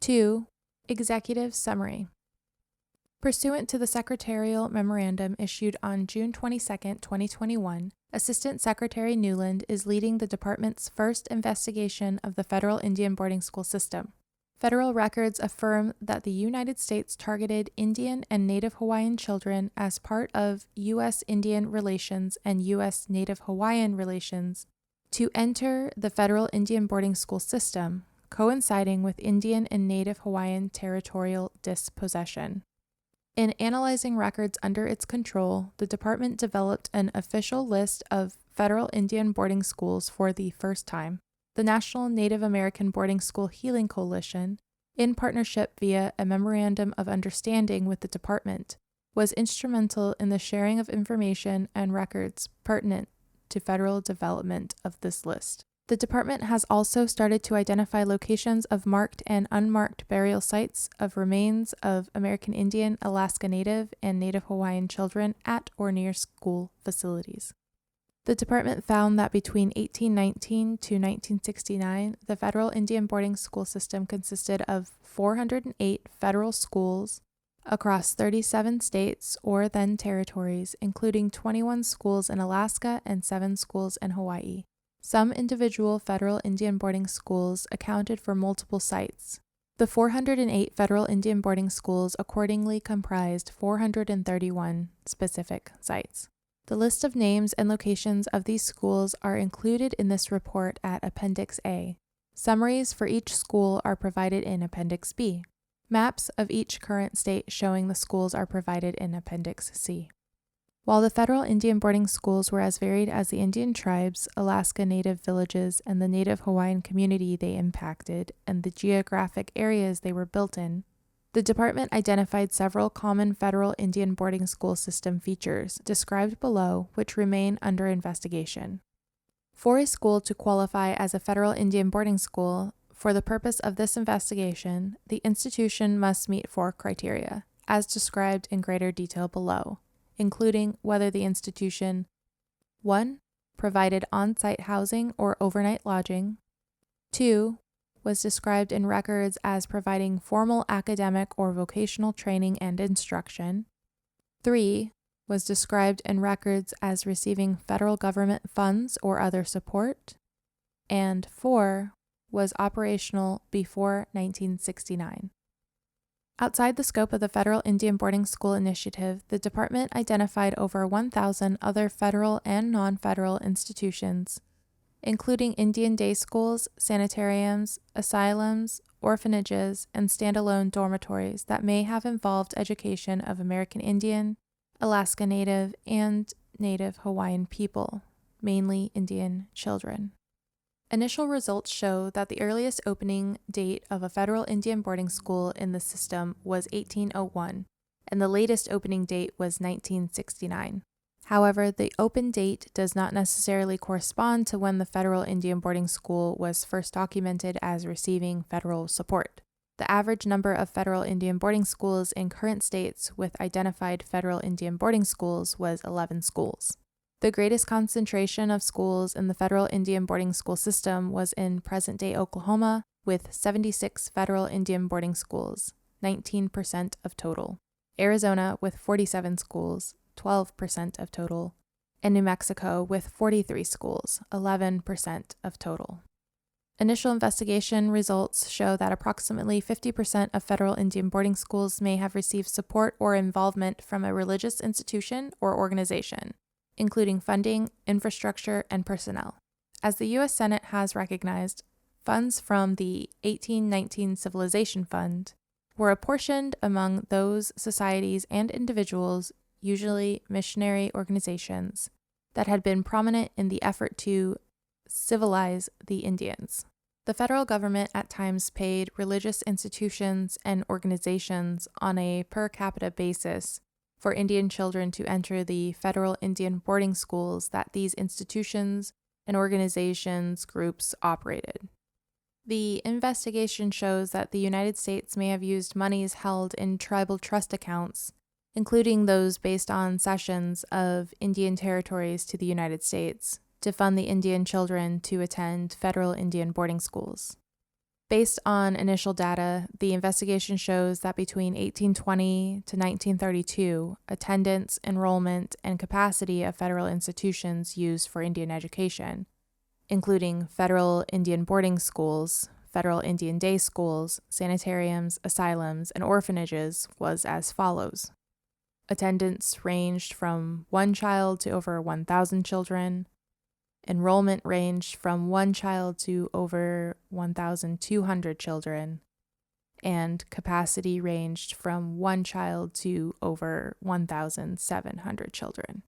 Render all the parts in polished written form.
2. Executive Summary. Pursuant to the Secretarial Memorandum issued on June 22, 2021, Assistant Secretary Newland is leading the Department's first investigation of the federal Indian boarding school system. Federal records affirm that the United States targeted Indian and Native Hawaiian children as part of U.S.-Indian relations and U.S.-Native Hawaiian relations to enter the federal Indian boarding school system, coinciding with Indian and Native Hawaiian territorial dispossession. In analyzing records under its control, the department developed an official list of federal Indian boarding schools for the first time. The National Native American Boarding School Healing Coalition, in partnership via a Memorandum of Understanding with the department, was instrumental in the sharing of information and records pertinent to federal development of this list. The department has also started to identify locations of marked and unmarked burial sites of remains of American Indian, Alaska Native, and Native Hawaiian children at or near school facilities. The department found that between 1819 to 1969, the federal Indian boarding school system consisted of 408 federal schools across 37 states or then territories, including 21 schools in Alaska and 7 schools in Hawaii. Some individual federal Indian boarding schools accounted for multiple sites. The 408 federal Indian boarding schools accordingly comprised 431 specific sites. The list of names and locations of these schools are included in this report at Appendix A. Summaries for each school are provided in Appendix B. Maps of each current state showing the schools are provided in Appendix C. While the federal Indian boarding schools were as varied as the Indian tribes, Alaska Native villages, and the Native Hawaiian community they impacted, and the geographic areas they were built in, the department identified several common federal Indian boarding school system features described below, which remain under investigation. For a school to qualify as a federal Indian boarding school, for the purpose of this investigation, the institution must meet 4 criteria, as described in greater detail below, including whether the institution 1. Provided on-site housing or overnight lodging, 2. Was described in records as providing formal academic or vocational training and instruction, 3. Was described in records as receiving federal government funds or other support, and 4. Was operational before 1969. Outside the scope of the Federal Indian Boarding School Initiative, the department identified over 1,000 other federal and non-federal institutions, including Indian day schools, sanitariums, asylums, orphanages, and standalone dormitories that may have involved education of American Indian, Alaska Native, and Native Hawaiian people, mainly Indian children. Initial results show that the earliest opening date of a federal Indian boarding school in the system was 1801, and the latest opening date was 1969. However, the open date does not necessarily correspond to when the federal Indian boarding school was first documented as receiving federal support. The average number of federal Indian boarding schools in current states with identified federal Indian boarding schools was 11 schools. The greatest concentration of schools in the federal Indian boarding school system was in present-day Oklahoma, with 76 federal Indian boarding schools, 19% of total. Arizona with 47 schools, 12% of total. And New Mexico with 43 schools, 11% of total. Initial investigation results show that approximately 50% of federal Indian boarding schools may have received support or involvement from a religious institution or organization, including funding, infrastructure, and personnel. As the U.S. Senate has recognized, funds from the 1819 Civilization Fund were apportioned among those societies and individuals, usually missionary organizations, that had been prominent in the effort to civilize the Indians. The federal government at times paid religious institutions and organizations on a per capita basis for Indian children to enter the federal Indian boarding schools that these institutions and organizations groups operated. The investigation shows that the United States may have used monies held in tribal trust accounts, including those based on cessions of Indian territories to the United States, to fund the Indian children to attend federal Indian boarding schools. Based on initial data, the investigation shows that between 1820 to 1932, attendance, enrollment, and capacity of federal institutions used for Indian education, including federal Indian boarding schools, federal Indian day schools, sanitariums, asylums, and orphanages, was as follows. Attendance ranged from 1 child to over 1,000 children. Enrollment ranged from 1 child to over 1,200 children, and capacity ranged from 1 child to over 1,700 children.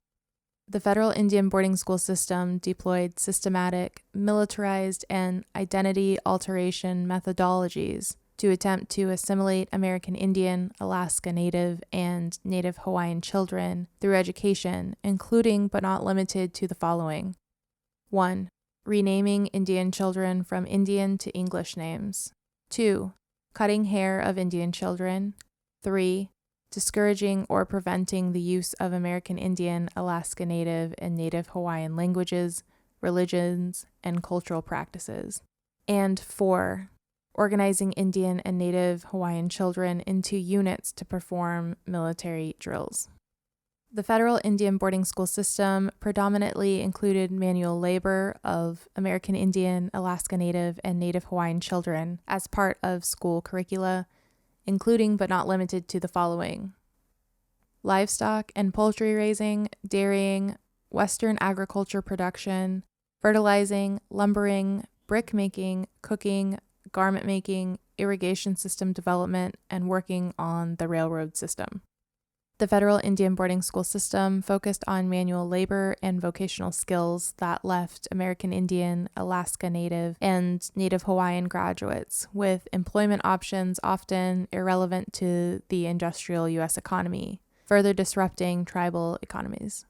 The federal Indian boarding school system deployed systematic, militarized, and identity alteration methodologies to attempt to assimilate American Indian, Alaska Native, and Native Hawaiian children through education, including but not limited to the following. 1. Renaming Indian children from Indian to English names. 2. Cutting hair of Indian children. 3. Discouraging or preventing the use of American Indian, Alaska Native, and Native Hawaiian languages, religions, and cultural practices. And 4. Organizing Indian and Native Hawaiian children into units to perform military drills. The federal Indian boarding school system predominantly included manual labor of American Indian, Alaska Native, and Native Hawaiian children as part of school curricula, including but not limited to the following: livestock and poultry raising, dairying, Western agriculture production, fertilizing, lumbering, brick making, cooking, garment making, irrigation system development, and working on the railroad system. The federal Indian boarding school system focused on manual labor and vocational skills that left American Indian, Alaska Native, and Native Hawaiian graduates with employment options often irrelevant to the industrial U.S. economy, further disrupting tribal economies.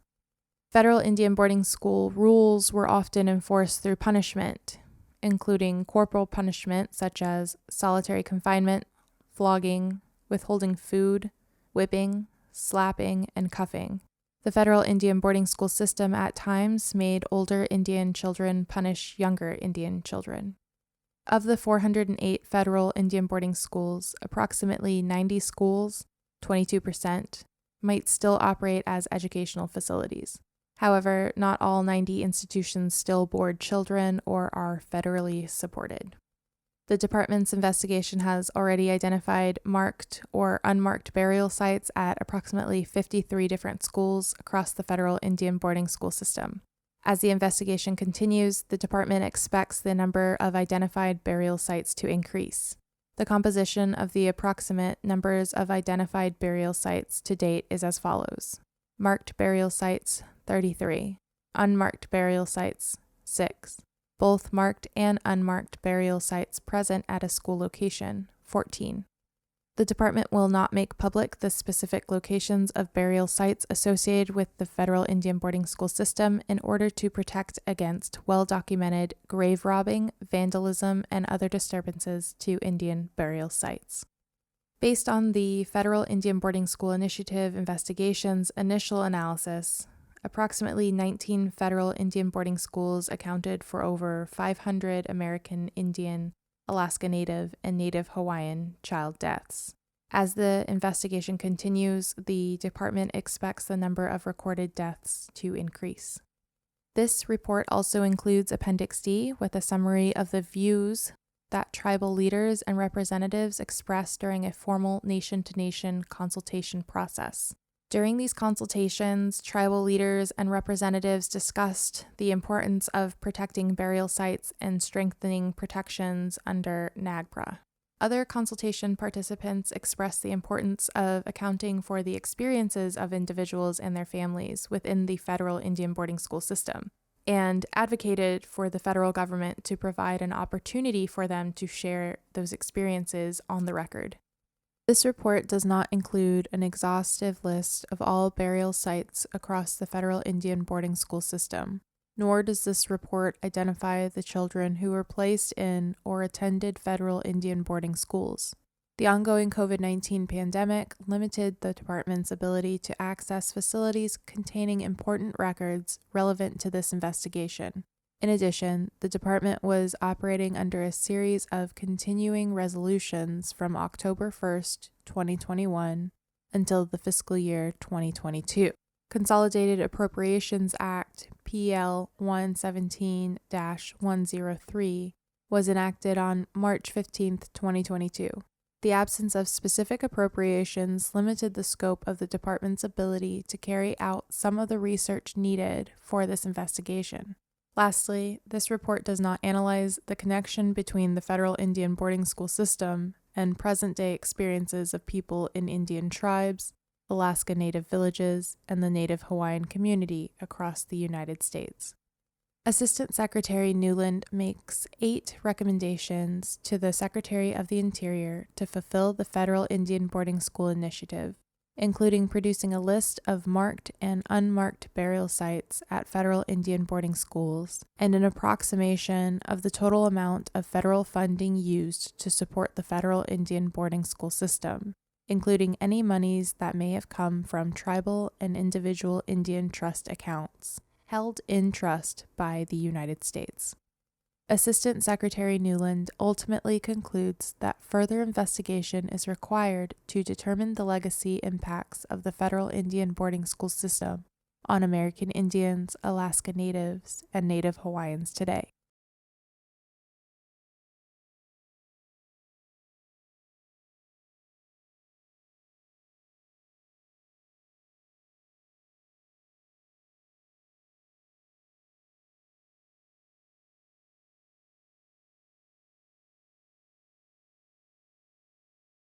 Federal Indian boarding school rules were often enforced through punishment, including corporal punishment such as solitary confinement, flogging, withholding food, whipping, slapping, and cuffing. The federal Indian boarding school system at times made older Indian children punish younger Indian children. Of the 408 federal Indian boarding schools, approximately 90 schools, 22%, might still operate as educational facilities. However, not all 90 institutions still board children or are federally supported. The department's investigation has already identified marked or unmarked burial sites at approximately 53 different schools across the federal Indian boarding school system. As the investigation continues, the department expects the number of identified burial sites to increase. The composition of the approximate numbers of identified burial sites to date is as follows: marked burial sites, 33. Unmarked burial sites, 6. Both marked and unmarked burial sites present at a school location, 14. The department will not make public the specific locations of burial sites associated with the federal Indian boarding school system in order to protect against well-documented grave robbing, vandalism, and other disturbances to Indian burial sites. Based on the Federal Indian Boarding School Initiative investigation's initial analysis, approximately 19 federal Indian boarding schools accounted for over 500 American Indian, Alaska Native, and Native Hawaiian child deaths. As the investigation continues, the department expects the number of recorded deaths to increase. This report also includes Appendix D with a summary of the views that tribal leaders and representatives expressed during a formal nation-to-nation consultation process. During these consultations, tribal leaders and representatives discussed the importance of protecting burial sites and strengthening protections under NAGPRA. Other consultation participants expressed the importance of accounting for the experiences of individuals and their families within the federal Indian boarding school system, and advocated for the federal government to provide an opportunity for them to share those experiences on the record. This report does not include an exhaustive list of all burial sites across the federal Indian boarding school system, nor does this report identify the children who were placed in or attended federal Indian boarding schools. The ongoing COVID-19 pandemic limited the department's ability to access facilities containing important records relevant to this investigation. In addition, the department was operating under a series of continuing resolutions from October 1st, 2021 until the fiscal year 2022. Consolidated Appropriations Act PL 117-103 was enacted on March 15, 2022. The absence of specific appropriations limited the scope of the department's ability to carry out some of the research needed for this investigation. Lastly, this report does not analyze the connection between the federal Indian boarding school system and present-day experiences of people in Indian tribes, Alaska Native villages, and the Native Hawaiian community across the United States. Assistant Secretary Newland makes 8 recommendations to the Secretary of the Interior to fulfill the Federal Indian Boarding School Initiative, including producing a list of marked and unmarked burial sites at federal Indian boarding schools, and an approximation of the total amount of federal funding used to support the federal Indian boarding school system, including any monies that may have come from tribal and individual Indian trust accounts held in trust by the United States. Assistant Secretary Newland ultimately concludes that further investigation is required to determine the legacy impacts of the federal Indian boarding school system on American Indians, Alaska Natives, and Native Hawaiians today.